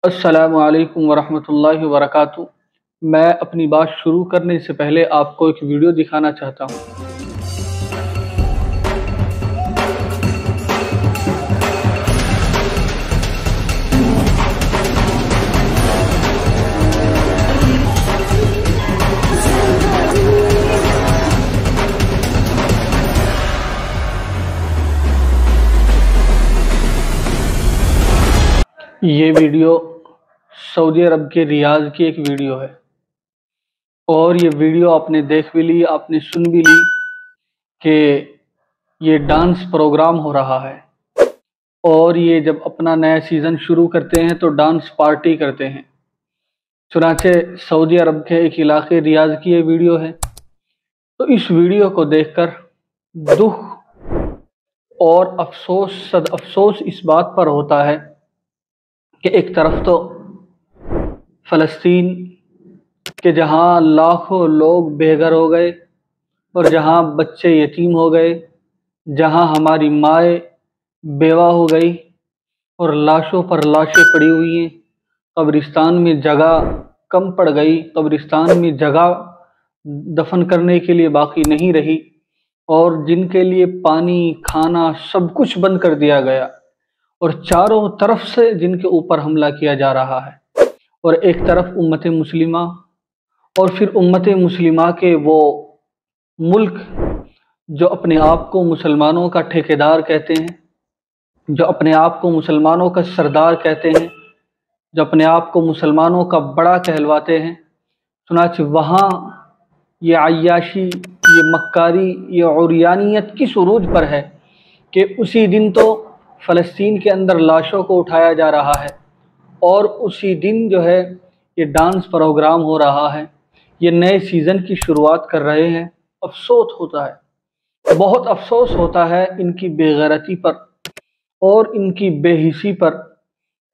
السلام علیکم ورحمۃ اللہ وبرکاتہ۔ میں اپنی بات شروع کرنے سے پہلے آپ کو ایک ویڈیو دکھانا چاہتا ہوں۔ یہ ویڈیو سعودی عرب کے ریاض کی ایک ویڈیو ہے، اور یہ ویڈیو آپ نے دیکھ بھی لی، آپ نے سن بھی لی کہ یہ ڈانس پروگرام ہو رہا ہے، اور یہ جب اپنا نیا سیزن شروع کرتے ہیں تو ڈانس پارٹی کرتے ہیں۔ چنانچہ سعودی عرب کے ایک علاقے ریاض کی یہ ویڈیو ہے، تو اس ویڈیو کو دیکھ کر دکھ اور افسوس صد افسوس اس بات پر ہوتا ہے کہ ایک طرف تو فلسطین کہ جہاں لاکھوں لوگ بے گھر ہو گئے، اور جہاں بچے یتیم ہو گئے، جہاں ہماری مائیں بیوہ ہو گئی اور لاشوں پر لاشیں پڑی ہوئی ہیں، قبرستان میں جگہ کم پڑ گئی، قبرستان میں جگہ دفن کرنے کے لیے باقی نہیں رہی، اور جن کے لیے پانی کھانا سب کچھ بند کر دیا گیا، اور چاروں طرف سے جن کے اوپر حملہ کیا جا رہا ہے، اور ایک طرف امت مسلمہ، اور پھر امت مسلمہ کے وہ ملک جو اپنے آپ کو مسلمانوں کا ٹھیکیدار کہتے ہیں، جو اپنے آپ کو مسلمانوں کا سردار کہتے ہیں، جو اپنے آپ کو مسلمانوں کا بڑا کہلواتے ہیں، چنانچہ وہاں یہ عیاشی، یہ مکاری، یہ عریانیت کس عروج پر ہے کہ اسی دن تو فلسطین کے اندر لاشوں کو اٹھایا جا رہا ہے، اور اسی دن جو ہے یہ ڈانس پروگرام ہو رہا ہے، یہ نئے سیزن کی شروعات کر رہے ہیں۔ افسوس ہوتا ہے، بہت افسوس ہوتا ہے ان کی بے غیرتی پر اور ان کی بے حسی پر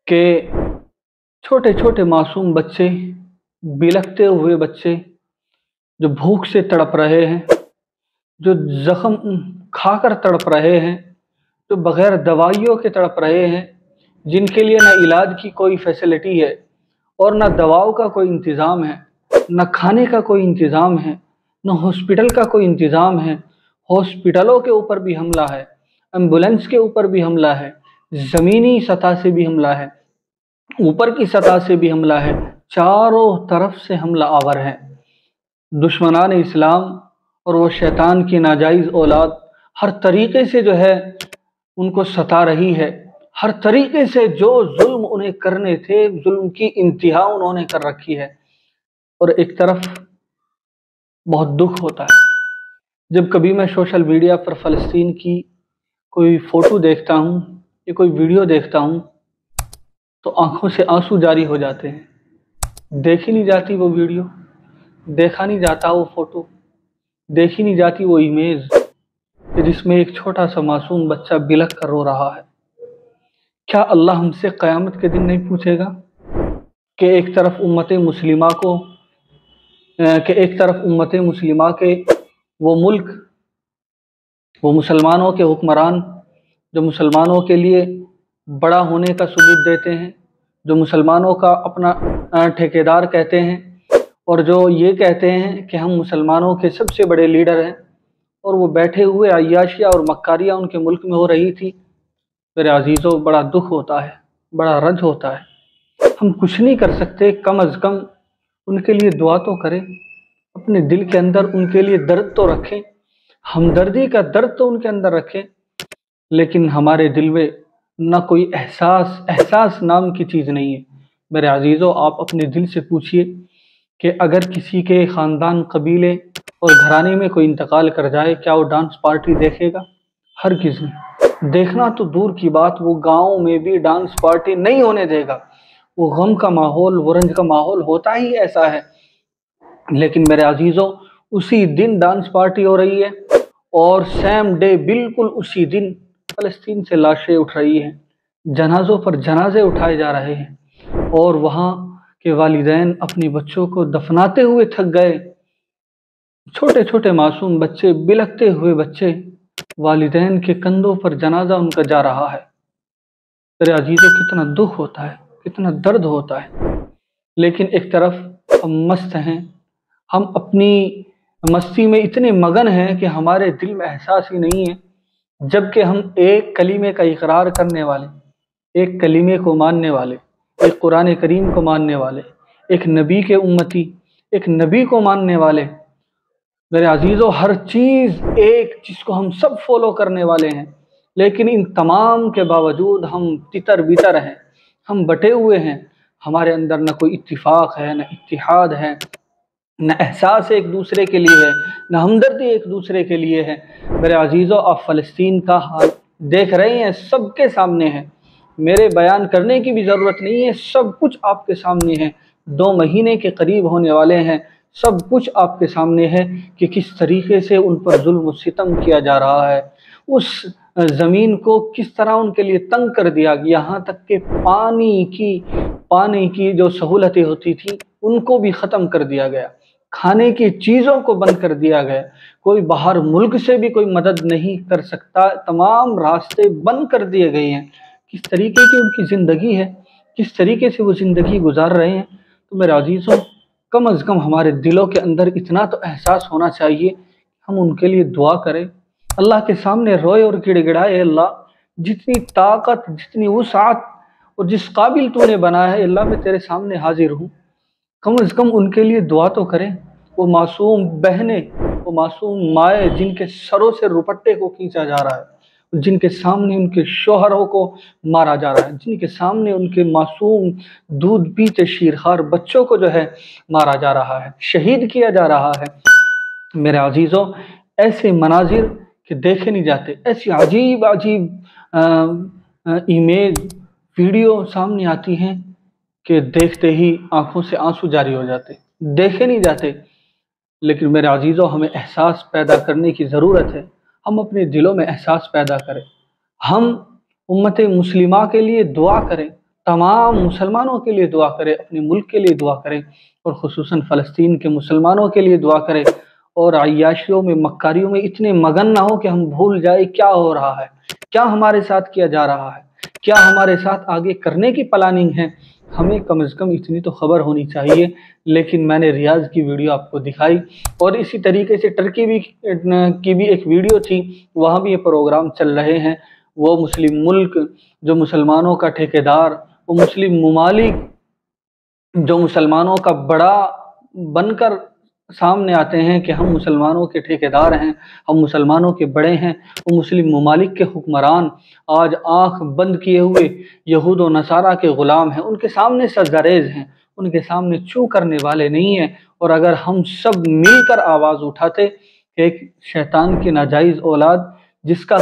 کہ چھوٹے چھوٹے معصوم بچے، بلکتے ہوئے بچے جو بھوک سے تڑپ رہے ہیں، جو زخم کھا کر تڑپ رہے ہیں، جو بغیر دوائیوں کے تڑپ رہے ہیں، جن کے لیے نہ علاج کی کوئی فیسلٹی ہے اور نہ دواؤں کا کوئی انتظام ہے، نہ کھانے کا کوئی انتظام ہے، نہ ہاسپٹل کا کوئی انتظام ہے۔ ہاسپٹلوں کے اوپر بھی حملہ ہے، ایمبولینس کے اوپر بھی حملہ ہے، زمینی سطح سے بھی حملہ ہے، اوپر کی سطح سے بھی حملہ ہے، چاروں طرف سے حملہ آور ہے۔ دشمنان اسلام اور وہ شیطان کی ناجائز اولاد ہر طریقے سے جو ہے ان کو ستا رہی ہے، ہر طریقے سے جو ظلم انہیں کرنے تھے، ظلم کی انتہا انہوں نے کر رکھی ہے۔ اور ایک طرف بہت دکھ ہوتا ہے جب کبھی میں سوشل میڈیا پر فلسطین کی کوئی فوٹو دیکھتا ہوں یا کوئی ویڈیو دیکھتا ہوں تو آنکھوں سے آنسو جاری ہو جاتے ہیں۔ دیکھی نہیں جاتی وہ ویڈیو، دیکھا نہیں جاتا وہ فوٹو، دیکھی نہیں جاتی وہ امیج کہ جس میں ایک چھوٹا سا معصوم بچہ بلک کر رو رہا ہے۔ کیا اللہ ہم سے قیامت کے دن نہیں پوچھے گا کہ ایک طرف امت مسلمہ کے وہ ملک، وہ مسلمانوں کے حکمران جو مسلمانوں کے لیے بڑا ہونے کا ثبوت دیتے ہیں، جو مسلمانوں کا اپنا ٹھیکیدار کہتے ہیں، اور جو یہ کہتے ہیں کہ ہم مسلمانوں کے سب سے بڑے لیڈر ہیں، اور وہ بیٹھے ہوئے عیاشیاں اور مکاریاں ان کے ملک میں ہو رہی تھی۔ میرے عزیزوں، بڑا دکھ ہوتا ہے، بڑا رنج ہوتا ہے۔ ہم کچھ نہیں کر سکتے، کم از کم ان کے لیے دعا تو کریں، اپنے دل کے اندر ان کے لیے درد تو رکھیں، ہمدردی کا درد تو ان کے اندر رکھیں، لیکن ہمارے دل میں نہ کوئی احساس نام کی چیز نہیں ہے۔ میرے عزیزوں، آپ اپنے دل سے پوچھئے کہ اگر کسی کے خاندان، قبیلے اور گھرانے میں کوئی انتقال کر جائے، کیا وہ ڈانس پارٹی دیکھے گا؟ ہرگز نہیں۔ دیکھنا تو دور کی بات، وہ گاؤں میں بھی ڈانس پارٹی نہیں ہونے دے گا۔ وہ غم کا ماحول، وہ رنج کا ماحول ہوتا ہی ایسا ہے۔ لیکن میرے عزیزوں، اسی دن ڈانس پارٹی ہو رہی ہے، اور سیم ڈے بالکل اسی دن فلسطین سے لاشیں اٹھ رہی ہیں، جنازوں پر جنازے اٹھائے جا رہے ہیں، اور وہاں کے والدین اپنی بچوں کو دفناتے ہوئے تھک گئے۔ چھوٹے چھوٹے معصوم بچے، بلکتے ہوئے بچے، والدین کے کندھوں پر جنازہ ان کا جا رہا ہے۔ میرے عزیزوں، کتنا دکھ ہوتا ہے، کتنا درد ہوتا ہے، لیکن ایک طرف ہم مست ہیں، ہم اپنی مستی میں اتنے مگن ہیں کہ ہمارے دل میں احساس ہی نہیں ہے، جبکہ ہم ایک کلمے کا اقرار کرنے والے، ایک کلمے کو ماننے والے، ایک قرآن کریم کو ماننے والے، ایک نبی کے امتی، ایک نبی کو ماننے والے، میرے عزیزوں، ہر چیز ایک جس کو ہم سب فالو کرنے والے ہیں، لیکن ان تمام کے باوجود ہم تتر بتر ہیں، ہم بٹے ہوئے ہیں، ہمارے اندر نہ کوئی اتفاق ہے، نہ اتحاد ہے، نہ احساس ایک دوسرے کے لیے ہے، نہ ہمدردی ایک دوسرے کے لیے ہے۔ میرے عزیزوں، آپ فلسطین کا حال دیکھ رہے ہیں، سب کے سامنے ہے، میرے بیان کرنے کی بھی ضرورت نہیں ہے، سب کچھ آپ کے سامنے ہے، 2 مہینے کے قریب ہونے والے ہیں، سب کچھ آپ کے سامنے ہے کہ کس طریقے سے ان پر ظلم و ستم کیا جا رہا ہے، اس زمین کو کس طرح ان کے لیے تنگ کر دیا گیا، یہاں تک کہ پانی کی جو سہولتیں ہوتی تھیں ان کو بھی ختم کر دیا گیا، کھانے کی چیزوں کو بند کر دیا گیا، کوئی باہر ملک سے بھی کوئی مدد نہیں کر سکتا، تمام راستے بند کر دیے گئے ہیں۔ کس طریقے کی ان کی زندگی ہے، کس طریقے سے وہ زندگی گزار رہے ہیں۔ تو میرے عزیزوں، کم از کم ہمارے دلوں کے اندر اتنا تو احساس ہونا چاہیے، ہم ان کے لیے دعا کریں، اللہ کے سامنے روئے اور گڑ گڑائے، اللہ جتنی طاقت، جتنی وسعت اور جس قابل تو نے بنایا ہے، اللہ میں تیرے سامنے حاضر ہوں، کم از کم ان کے لیے دعا تو کریں۔ وہ معصوم بہنیں، وہ معصوم مائیں جن کے سروں سے روپٹے کو کھینچا جا رہا ہے، جن کے سامنے ان کے شوہروں کو مارا جا رہا ہے، جن کے سامنے ان کے معصوم دودھ پیتے شیرخوار بچوں کو جو ہے مارا جا رہا ہے، شہید کیا جا رہا ہے۔ میرے عزیزوں، ایسے مناظر کہ دیکھے نہیں جاتے، ایسی عجیب عجیب ایمیج، ویڈیو سامنے آتی ہیں کہ دیکھتے ہی آنکھوں سے آنسو جاری ہو جاتے، دیکھے نہیں جاتے۔ لیکن میرے عزیزوں، ہمیں احساس پیدا کرنے کی ضرورت ہے، ہم اپنے دلوں میں احساس پیدا کریں، ہم امت مسلمہ کے لیے دعا کریں، تمام مسلمانوں کے لیے دعا کریں، اپنے ملک کے لیے دعا کریں، اور خصوصاً فلسطین کے مسلمانوں کے لیے دعا کریں، اور عیاشیوں میں، مکاریوں میں اتنے مگن نہ ہو کہ ہم بھول جائیں کیا ہو رہا ہے، کیا ہمارے ساتھ کیا جا رہا ہے، کیا ہمارے ساتھ آگے کرنے کی پلاننگ ہے۔ ہمیں کم از کم اتنی تو خبر ہونی چاہیے۔ لیکن میں نے ریاض کی ویڈیو آپ کو دکھائی، اور اسی طریقے سے ٹرکی کی بھی ایک ویڈیو تھی، وہاں بھی یہ پروگرام چل رہے ہیں۔ وہ مسلم ملک جو مسلمانوں کا ٹھیکیدار، وہ مسلم ممالک جو مسلمانوں کا بڑا بن کر سامنے آتے ہیں کہ ہم مسلمانوں کے ٹھیکیدار ہیں، ہم مسلمانوں کے بڑے ہیں، وہ مسلم ممالک کے حکمران آج آنکھ بند کیے ہوئے یہود و نصارہ کے غلام ہیں، ان کے سامنے سجدہ ہیں، ان کے سامنے چوں کرنے والے نہیں ہیں۔ اور اگر ہم سب مل کر آواز اٹھاتے کہ ایک شیطان کی ناجائز اولاد جس کا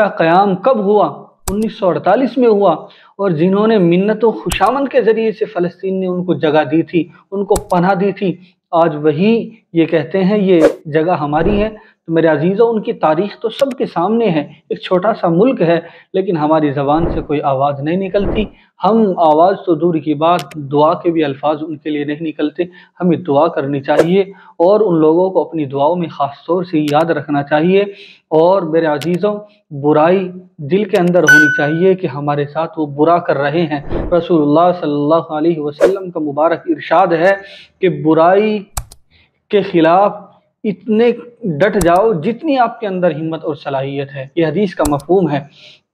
قیام کب ہوا، 1948 میں ہوا، اور جنہوں نے منت و خوشامد کے ذریعے سے فلسطین نے ان کو جگہ دی تھی، ان کو پناہ دی تھی، آج وہی یہ کہتے ہیں یہ جگہ ہماری ہے۔ تو میرے عزیزوں، ان کی تاریخ تو سب کے سامنے ہے، ایک چھوٹا سا ملک ہے، لیکن ہماری زبان سے کوئی آواز نہیں نکلتی۔ ہم آواز تو دور کی بات، دعا کے بھی الفاظ ان کے لیے نہیں نکلتے۔ ہمیں دعا کرنی چاہیے، اور ان لوگوں کو اپنی دعاؤں میں خاص طور سے یاد رکھنا چاہیے۔ اور میرے عزیزوں، برائی دل کے اندر ہونی چاہیے کہ ہمارے ساتھ وہ برا کر رہے ہیں۔ رسول اللہ صلی اللہ علیہ وسلم کا مبارک ارشاد ہے کہ برائی کے خلاف اتنے ڈٹ جاؤ جتنی آپ کے اندر ہمت اور صلاحیت ہے۔ یہ حدیث کا مفہوم ہے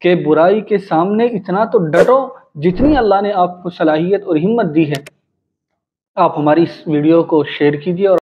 کہ برائی کے سامنے اتنا تو ڈٹو جتنی اللہ نے آپ کو صلاحیت اور ہمت دی ہے۔ آپ ہماری اس ویڈیو کو شیئر کیجیے اور